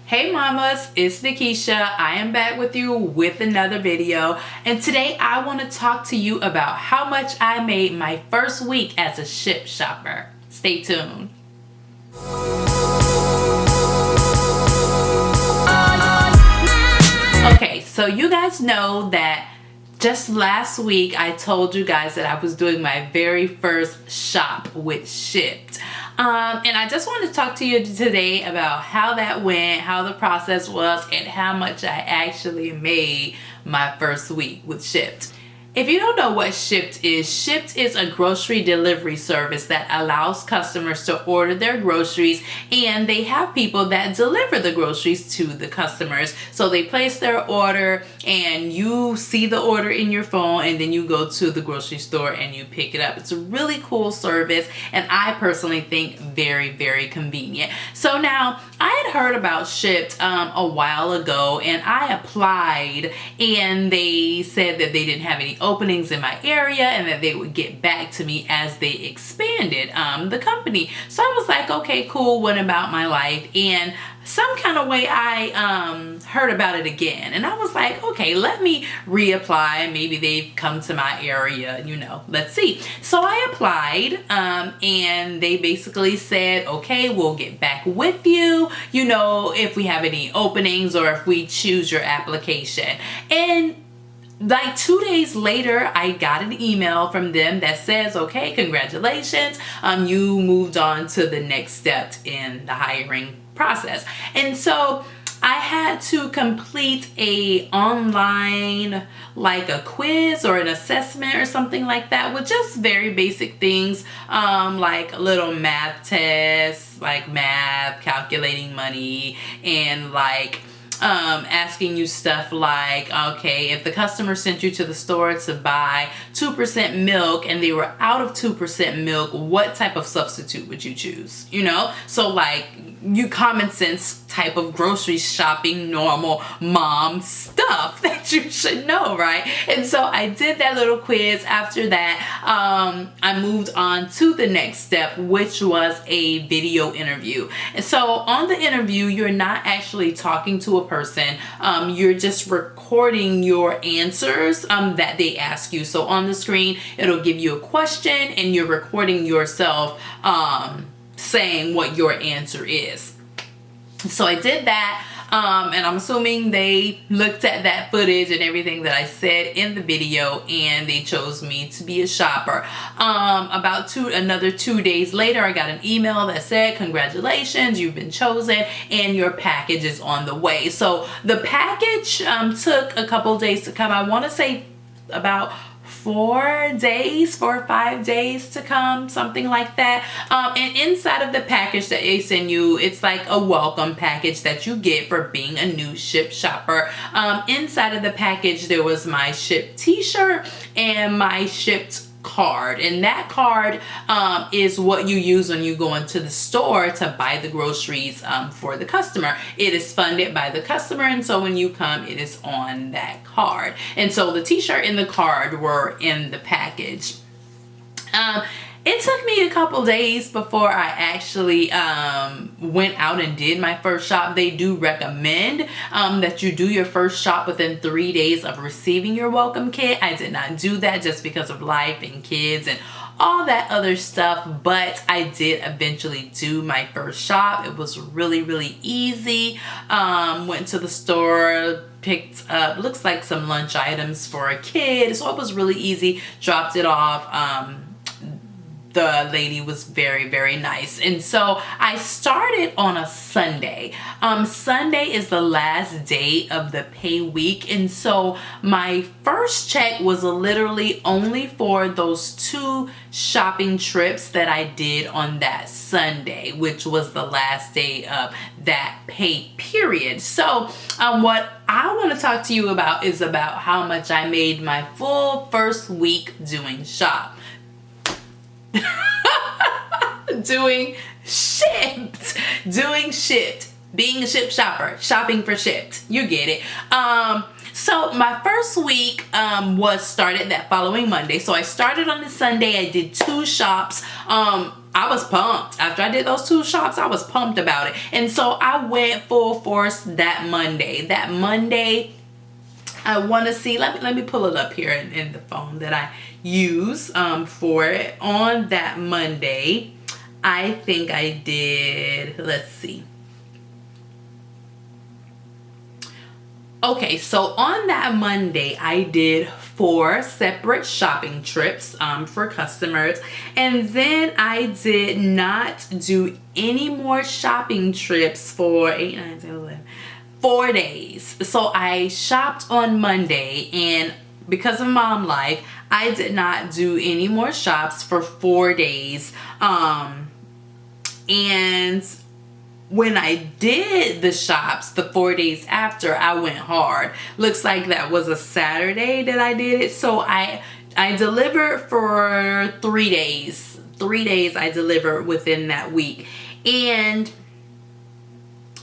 Hey mamas, it's Nakisha. I am back with you with another video, and today I want to talk to you about how much I made my first week as a Shipt shopper. Stay tuned. Okay, so you guys know that just last week I told you guys that I was doing my very first shop with Shipt. And I just want to talk to you today about how that went, how the process was, and how much I actually made my first week with Shipt. If you don't know what Shipt is a grocery delivery service that allows customers to order their groceries, and they have people that deliver the groceries to the customers. So they place their order and you see the order in your phone, and then you go to the grocery store and you pick it up. It's a really cool service, and I personally think very, very convenient. So now I had heard about Shipt a while ago, and I applied, and they said that they didn't have any openings in my area and that they would get back to me as they expanded the company. So I was like, okay, cool, what about my life? And some kind of way I heard about it again, and I was like, okay, let me reapply. Maybe they've come to my area, let's see. So I applied, and they basically said, okay, we'll get back with you, if we have any openings or if we choose your application. And like 2 days later, I got an email from them that says, okay, congratulations, you moved on to the next step in the hiring process. And so I had to complete a online, like a quiz or an assessment or something like that, with just very basic things, like little math tests, like math, calculating money, and like asking you stuff like, okay, if the customer sent you to the store to buy 2% milk and they were out of 2% milk, what type of substitute would you choose? So like you common sense type of grocery shopping, normal mom stuff that you should know, right? And so I did that little quiz. After that, I moved on to the next step, which was a video interview. And so on the interview, you're not actually talking to a person. You're just recording your answers that they ask you. So on the screen, it'll give you a question, and you're recording yourself saying what your answer is. So I did that, and I'm assuming they looked at that footage and everything that I said in the video, and they chose me to be a shopper. Another 2 days later, I got an email that said, congratulations, you've been chosen and your package is on the way. So the package took a couple days to come. I want to say about 4 or 5 days to come, something like that. And inside of the package that they send you, it's like a welcome package that you get for being a new Shipt shopper. Inside of the package, there was my Shipt t-shirt and my Shipt card, and that card is what you use when you go into the store to buy the groceries for the customer. It is funded by the customer, and so when you come, it is on that card. And so the t-shirt and the card were in the package. It took me a couple days before I actually went out and did my first shop. They do recommend that you do your first shop within 3 days of receiving your welcome kit. I did not do that just because of life and kids and all that other stuff, but I did eventually do my first shop. It was really, really easy. Went to the store, picked up, looks like some lunch items for a kid, so it was really easy. Dropped it off. The lady was very, very nice. And so I started on a Sunday. Sunday is the last day of the pay week. And so my first check was literally only for those 2 shopping trips that I did on that Sunday, which was the last day of that pay period. So what I want to talk to you about is about how much I made my full first week doing shop. Doing Shipt, being a Shipt shopper, shopping for Shipt. You get it. So my first week was started that following Monday. So I started on the Sunday. I did 2 shops. I was pumped. After I did those 2 shops, I was pumped about it. And so I went full force that Monday. That Monday, I want to see, let me pull it up here in the phone that I use for it. On that Monday, I think I did, let's see. Okay, so on that Monday, I did 4 separate shopping trips for customers. And then I did not do any more shopping trips for 8, 9, 10, 11, 4 days. So I shopped on Monday, and because of mom life, I did not do any more shops for 4 days. And when I did the shops the 4 days after, I went hard. Looks like that was a Saturday that I did it. So I delivered for 3 days. 3 days I delivered within that week. And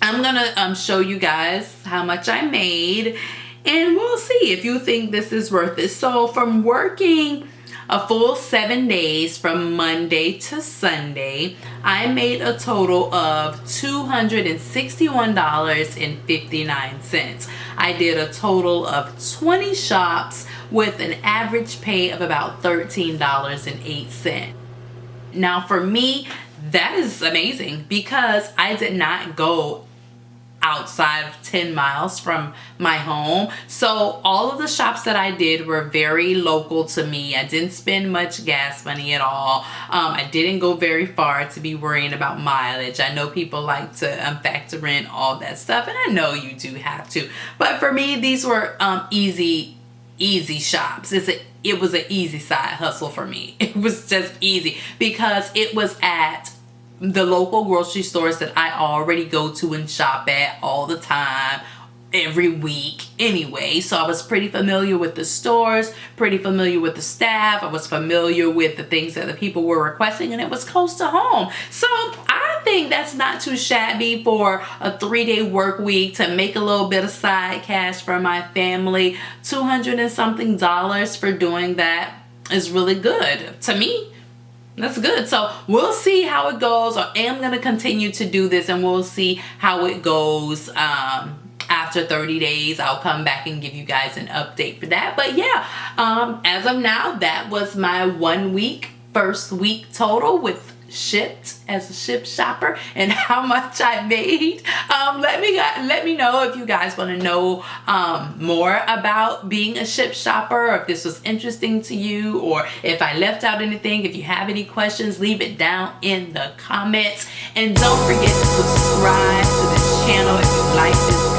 I'm gonna show you guys how much I made, and we'll see if you think this is worth it. So from working a full 7 days from Monday to Sunday, I made a total of $261.59. I did a total of 20 shops with an average pay of about $13.08. Now for me, that is amazing because I did not go outside of 10 miles from my home. So all of the shops that I did were very local to me. I didn't spend much gas money at all. I didn't go very far to be worrying about mileage. I know people like to factor in all that stuff, and I know you do have to. But for me, these were easy shops. It was an easy side hustle for me. It was just easy because it was at the local grocery stores that I already go to and shop at all the time, every week anyway. So I was pretty familiar with the stores, pretty familiar with the staff. I was familiar with the things that the people were requesting, and it was close to home. So I think that's not too shabby for a 3-day work week to make a little bit of side cash for my family. $200 and something for doing that is really good to me. That's good. So we'll see how it goes. I am going to continue to do this, and we'll see how it goes. After 30 days, I'll come back and give you guys an update for that. But yeah, as of now, that was my 1 week, first week total with Shipt as a Shipt shopper and how much I made. Let me know if you guys want to know more about being a Shipt shopper, or if this was interesting to you, or if I left out anything. If you have any questions, leave it down in the comments, and don't forget to subscribe to this channel if you like this